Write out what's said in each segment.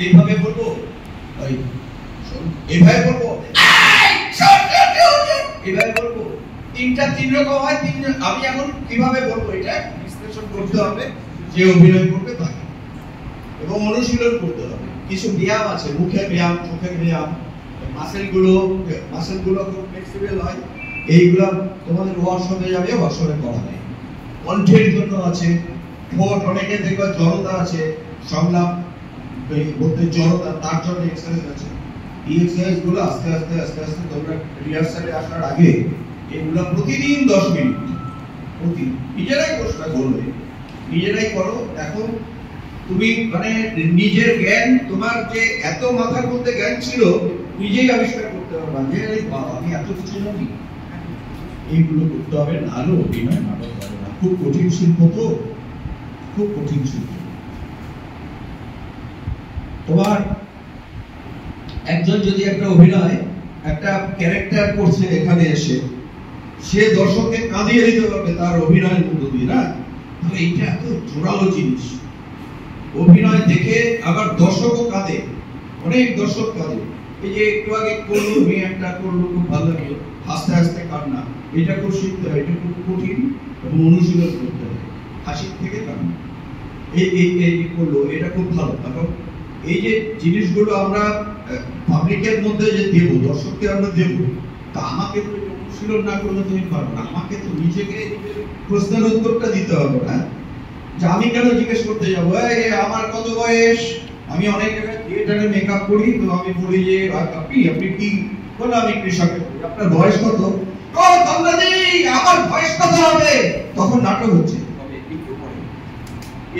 এইভাবে বলবো, এইভাবে বলবো, এইভাবে বলবো, তিন রকম হয়। আমি এখন কিভাবে বলবো এটা বিশ্লেষণ করতে হবে, যে অভিনয় করবে তাকে, এবং অনুশীলন করতে হবে। কিছু ব্যায়াম আছে, মুখের ব্যায়াম, চোখের ব্যায়াম, মাসেলগুলো খুব ফ্লেক্সিবল হয়, এইগুলো তোমাদের ওয়ার্কশপে যাবে, ওয়ার্কশপে করা হয়। কণ্ঠের জন্য আছে, ঠোঁট, অনেকে দেখবা জড়তা আছে, সংলাপ বলতে জড়তা, তার জন্য এক্সারসাইজ আছে। এই এক্সারসাইজ গুলো আস্তে আস্তে আস্তে আস্তে তোমরা রিহার্সালে আসার আগে এগুলো প্রতিদিন 10 মিনিট নিজেরাই প্রশ্ন করবে, নিজেরাই করো। দেখো তুমি মানে নিজের জ্ঞান, তোমার যে এত মাথার মধ্যে জ্ঞান ছিল, নিজেই আবিষ্কার করতে পারবা যে আমি এত কিছু জানি। এইগুলো করতে হবে, নাহলে অভিনয় নাটক হবে না। খুব কঠিন শিল্প তো, খুব কঠিন শিল্প। তোমার একজন যদি একটা অভিনয়, একটা ক্যারেক্টার করছে এখানে এসে, সে দর্শককে কাঁদিয়ে দিতে পারবে তার অভিনয়ের মধ্য দিয়ে, না? তাহলে এইটা এত জোরালো জিনিস। অভিনয় দেখে আবার দর্শকও কাঁদে, অনেক দর্শক কাঁদে। এই যে একটু আগে করলো, মেয়ে একটা করলো, খুব ভালো লাগে, আস্তে আস্তে কান্না। এটা খুব শিখতে হয়, এটা খুব কঠিন এবং অনুশীলন করতে হয়। হাসির থেকে কান্না, এই করলো, এটা খুব ভালো। কারণ এই যে জিনিসগুলো আমরা পাবলিকের মধ্যে যে দেব, দর্শককে আমরা দেব, তা আমাকে তো অনুশীলন না করলে তুমি পারবে না। আমাকে তো নিজেকে প্রশ্নের উত্তরটা দিতে হবে, না যে আমি কেন জিজ্ঞেস করতে যাবো আমার কত বয়স। আমি অনেক জায়গায় থিয়েটারে মেকআপ করি, তো আমি বলি যে আপনি কি বলে, আমি কৃষকের বলি, আপনার বয়স কত? ও তন্দাজি, আমার বয়স কত হবে? তখন নাটক হচ্ছে।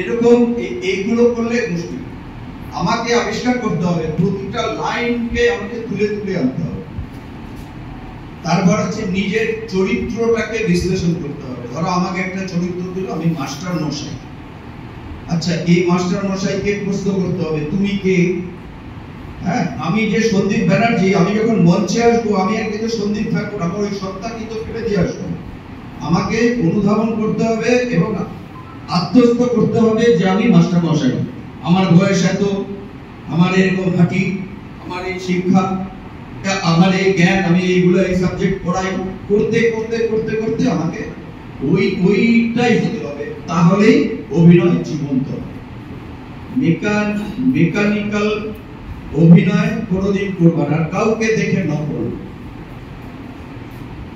এরকম এইগুলো করলে মুশকিল। আমাকে আবিষ্কার করতে হবে, প্রতিটা লাইনকে আমাকে তুলে তুলে আনতে হবে। তারপর হচ্ছে নিজের চরিত্রটাকে বিশ্লেষণ করতে হবে। ধরো আমাকে একটা চরিত্র দিল, আমি মাস্টার মশাই। আচ্ছা, এই মাস্টার মশাইকে প্রশ্ন করতে হবে, তুমি কে? হ্যাঁ, আমি যে সন্দীপ ব্যানার্জি, আমি যখন মঞ্চে আসবো, আমি আর কিন্তু সন্দীপ ঠাকুর, আমার ওই সত্তা কিন্তু ফেলে দিয়ে আসবো। আমাকে অনুধাবন করতে হবে এবং আত্মস্থ করতে হবে যে আমি মাস্টার মশাই, আমার বয়স এত, আমার এরকম হাঁটি, আমার এই শিক্ষা, আমার এই জ্ঞান, আমি এইগুলো এই সাবজেক্ট পড়াই। করতে করতে করতে করতে আমাকে ওইটাই হতে হবে, তাহলেই অভিনয় জীবন্ত হবে। মেকানিক্যাল অভিনয় কোনোদিন করবা না, কাউকে দেখে নকল।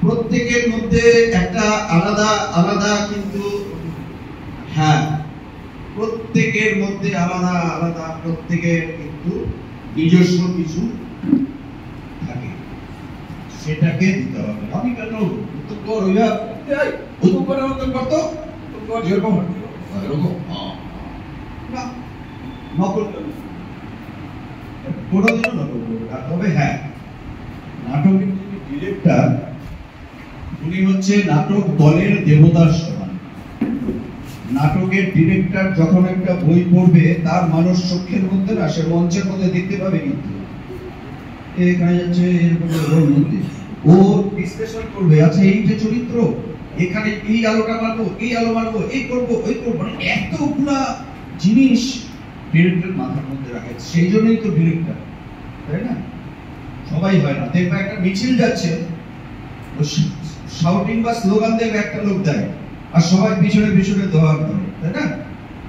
প্রত্যেকের মধ্যে একটা আলাদা আলাদা, কিন্তু হ্যাঁ, প্রত্যেকের মধ্যে আলাদা আলাদা, প্রত্যেকের কিন্তু নিজস্ব কিছু থাকে, সেটাকে দিতে হবে। আমি কেন নকল কোনোদিনও নকল করবে না। তবে হ্যাঁ, নাটকের যিনি ডিরেক্টর, উনি হচ্ছে নাটক দলের দেবতার সমান। নাটকের ডিরেক্টর যখন একটা বই পড়বে, তার মানুষ চোখের মধ্যে না, সে মঞ্চের মধ্যে দেখতে পাবে, কিন্তু এখানে যাচ্ছে ও বিশ্লেষণ করবে। আচ্ছা, এই যে চরিত্র, এখানে এই আলোটা মারবো, এই আলো মারবো, এই করবো, ওই করবো, মানে এতগুলা জিনিস ডিরেক্টর মাথার মধ্যে রাখে। সেই জন্যই তো ডিরেক্টর, তাই না? সবাই হয় না। দেখবে একটা মিছিল যাচ্ছে, শাউটিং বা স্লোগান দেবে, একটা লোক দেয়, আর সবাই পিছনে পিছনে দোয়া করে, তাই না?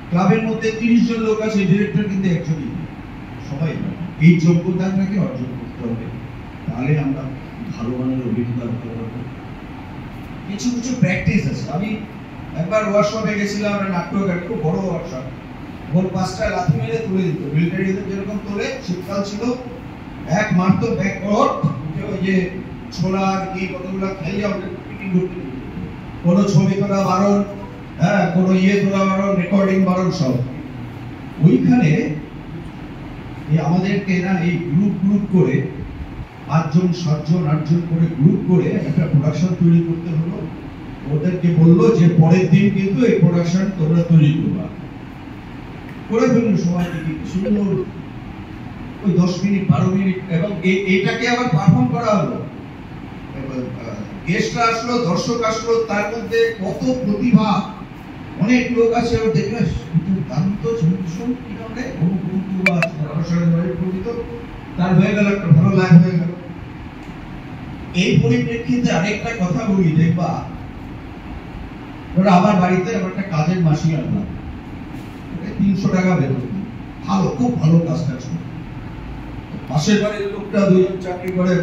ক্লাবের মধ্যে 30 জন লোক আছে, ডিরেক্টর কিন্তু একজনই। সবাই এই যোগ্যতাটাকে অর্জন করতে হবে, তাহলে আমরা ভালো মানের অভিজ্ঞতা হতে পারবো। কিছু কিছু প্র্যাকটিস আছে। আমি একবার ওয়ার্কশপে গেছিলাম, নাট্যকার, খুব বড় ওয়ার্কশপ। ভোর 5টায় লাথি মেরে তুলে দিত, মিলিটারিতে যেরকম তোলে। শীতকাল ছিল, এক মারতো ব্যাকওয়ার্ড, ওই যে ছোলার এই কতগুলো খাইয়ে আমাদের পিটিং করতে দিত। কোনো ছবি তোলা বারণ, হ্যাঁ, কোনো তোলা বারণ, রেকর্ডিং বারণ, সব। ওইখানে আমাদেরকে না এই গ্রুপ করে 5 জন 7 জন 8 জন করে গ্রুপ করে একটা প্রোডাকশন তৈরি করতে হলো। ওদেরকে বললো যে পরের দিন কিন্তু এই প্রোডাকশন তোমরা তৈরি করবা। করে ফেললো সবাইকে, সুন্দর ওই 10 মিনিট 12 মিনিট, এবং এটাকে আবার পারফর্ম করা হলো। গেস্টরা আসলো, দর্শক আসলো, তার মধ্যে কত প্রতিভা, অনেক লোক আছে। দেখলে দারুণ তো, কি তো তার হয়ে গেল, একটা ভালো লাইফ হয়ে গেল। এই পরিপ্রেক্ষিতে আরেকটা কথা বলি, দেখবা ওরা আমার বাড়িতে আমার একটা কাজের মাসি আনলাম, 300 টাকা বেতন, ভালো, খুব ভালো কাজ কাজ করে। পাশের বাড়ির লোকটা 2জন চাকরি করে,